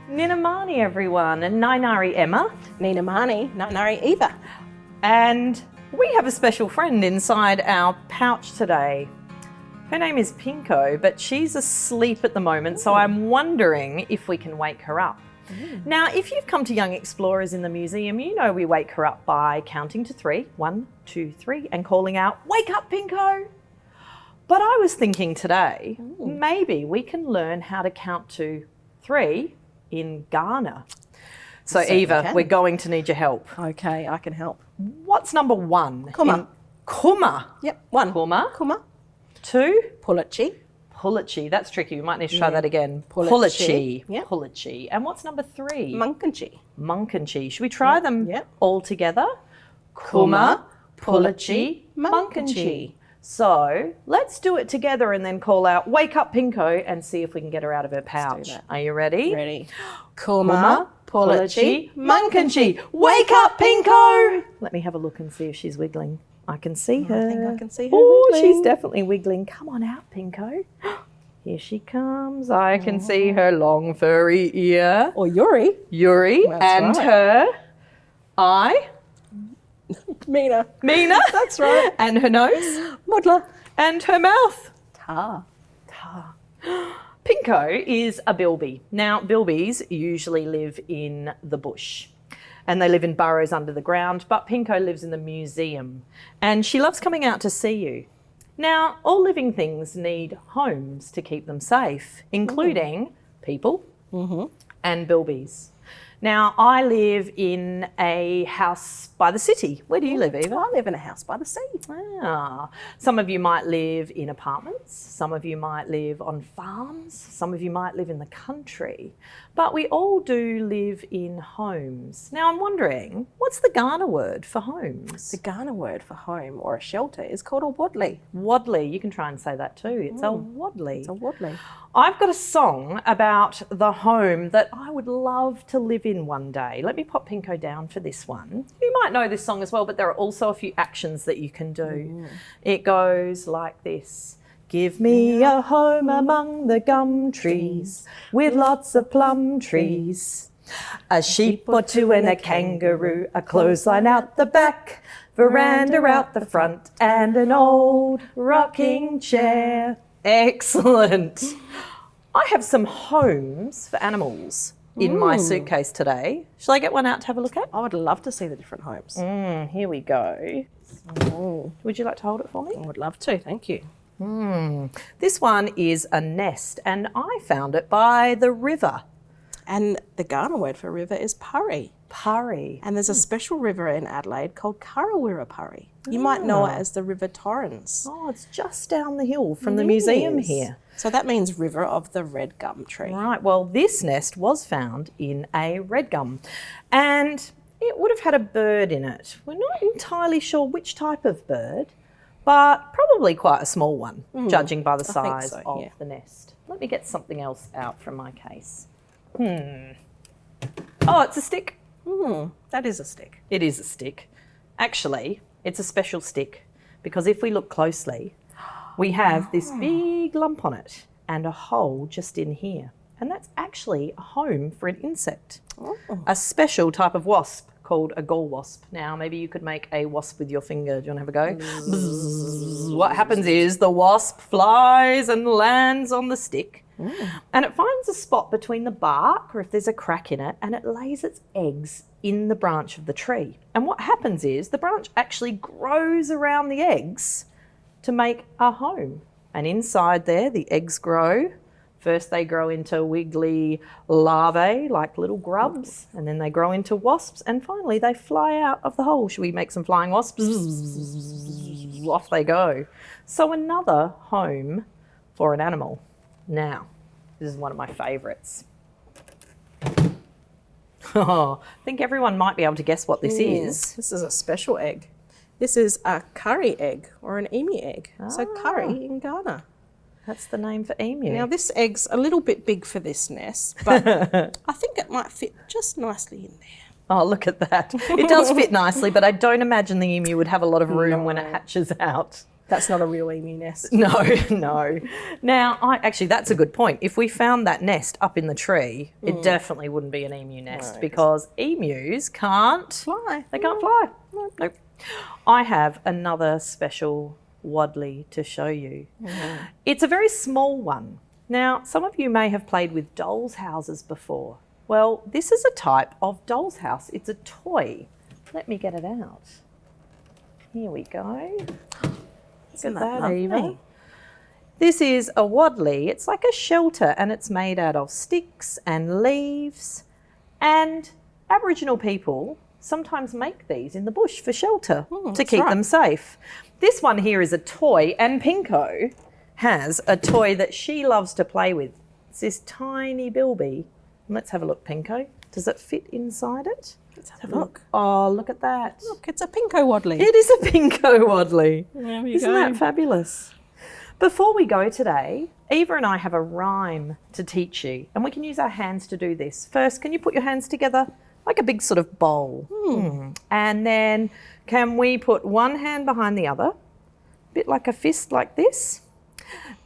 Ninamani everyone, and Nainari Emma. Ninamani, Nainari Eva. And we have a special friend inside our pouch today. Her name is Pinko, but she's asleep at the moment, so I'm wondering if we can wake her up. Now, if you've come to Young Explorers in the museum, you know we wake her up by counting to 3, 1, 2, 3, and calling out, "Wake up, Pinko!" But I was thinking today, maybe we can learn how to count to 3 in Ghana. So Eva, we're going to need your help. Okay, I can help. What's number 1? Kuma. Kuma. Yep, 1. Kuma. Kuma. 2? Purlaityi. Purlaityi. That's tricky. We might need to try that again. Purlaityi. Yep. Purlaityi. And what's number 3? Marnkutyi. Marnkutyi. Should we try them Yep. all together? Kuma, Purlaityi, Marnkutyi. So let's do it together and then call out, "Wake up, Pinko," and see if we can get her out of her pouch. Are you ready? Ready. Kuma, Purlaityi, Marnkutyi. Wake up, Pinko! Let me have a look and see if she's wiggling. I can see her. I think I can see her Oh, wiggling. she's definitely wiggling. Come on out, Pinko. Here she comes. I can see her long furry ear. Or Yuri. Yuri. That's and right. her eye. Mina. Mina. That's right. And her nose. Mudla. And her mouth. Ta. Pinko is a bilby. Now, bilbies usually live in the bush and they live in burrows under the ground, but Pinko lives in the museum and she loves coming out to see you. Now, all living things need homes to keep them safe, including people and bilbies. Now, I live in a house by the city. Where do you live, Eva? I live in a house by the sea. Some of you might live in apartments, some of you might live on farms, some of you might live in the country, but we all do live in homes. Now I'm wondering, what's the Ghana word for homes? The Ghana word for home or a shelter is called a wadli. Wadli, you can try and say that too. It's a wadli. It's a wadli. I've got a song about the home that I would love to live in one day. Let me pop Pinko down for this one. You might know this song as well, but there are also a few actions that you can do. It goes like this. Give me a home among the gum trees with lots of plum trees. A sheep or 2 and a kangaroo, a clothesline out the back, veranda out the front, and an old rocking chair. Excellent. I have some homes for animals in my suitcase today. Shall I get one out to have a look at? I would love to see the different homes. Here we go. Would you like to hold it for me? I would love to, thank you. This one is a nest and I found it by the river. And the Ghana word for river is purry. Purry. And there's a special river in Adelaide called Purry. You might know it as the River Torrens. Oh, it's just down the hill from the museum here. So that means river of the red gum tree. Right, well this nest was found in a red gum and it would have had a bird in it. We're not entirely sure which type of bird, but probably quite a small one, judging by the size of the nest. Let me get something else out from my case. Oh, it's a stick. That is a stick. It is a stick. Actually, it's a special stick because if we look closely, we have this big lump on it and a hole just in here. And that's actually a home for an insect, a special type of wasp called a gall wasp. Now, maybe you could make a wasp with your finger. Do you want to have a go? Bzzz. What happens is the wasp flies and lands on the stick and it finds a spot between the bark or if there's a crack in it and it lays its eggs in the branch of the tree. And what happens is the branch actually grows around the eggs to make a home. And inside there, the eggs grow. First they grow into wiggly larvae, like little grubs, and then they grow into wasps, and finally they fly out of the hole. Should we make some flying wasps? Off they go. So another home for an animal. Now, this is one of my favourites. Oh, I think everyone might be able to guess what this is. This is a special egg. This is a curry egg or an emu egg. So curry in Ghana. That's the name for emu. Now this egg's a little bit big for this nest, but I think it might fit just nicely in there. Oh, look at that. It does fit nicely, but I don't imagine the emu would have a lot of room when it hatches out. That's not a real emu nest. No, no. Now, actually, that's a good point. If we found that nest up in the tree, it definitely wouldn't be an emu nest because emus can't Fly. They can't fly. Nope. I have another special wadli to show you. It's a very small one. Now, some of you may have played with dolls' houses before. Well, this is a type of doll's house. It's a toy. Let me get it out. Here we go. Isn't Look at that that, Eva. lovely? This is a wadli. It's like a shelter and it's made out of sticks and leaves. And Aboriginal people sometimes make these in the bush for shelter to keep them safe. This one here is a toy, and Pinko has a toy that she loves to play with. It's this tiny bilby. Let's have a look, Pinko. Does it fit inside it? Let's have a look. Oh, look at that. Look, it's a pinko wadli. It is a Pinko wadli. There we Isn't go. that fabulous? Before we go today, Eva and I have a rhyme to teach you, and we can use our hands to do this. First, can you put your hands together like a big sort of bowl? And then can we put one hand behind the other, a bit like a fist like this?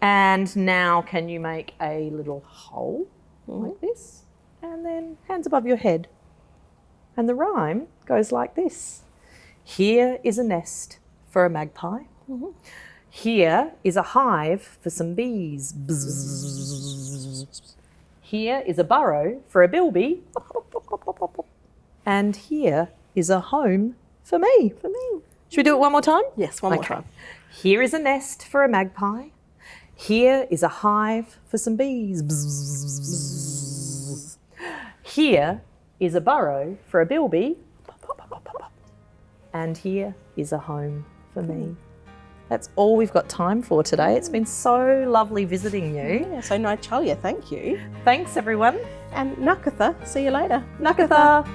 And now can you make a little hole like this? And then hands above your head. And the rhyme goes like this. Here is a nest for a magpie. Here is a hive for some bees. Bzzz. Here is a burrow for a bilby. And here is a home for me. Should we do it one more time? Yes, one more time. Here is a nest for a magpie. Here is a hive for some bees. Bzzz. Here is a burrow for a bilby. And here is a home for me. That's all we've got time for today. It's been so lovely visiting you. Yeah, so Nighalia, thank you. Thanks, everyone. And Nakatha, see you later. Nakatha.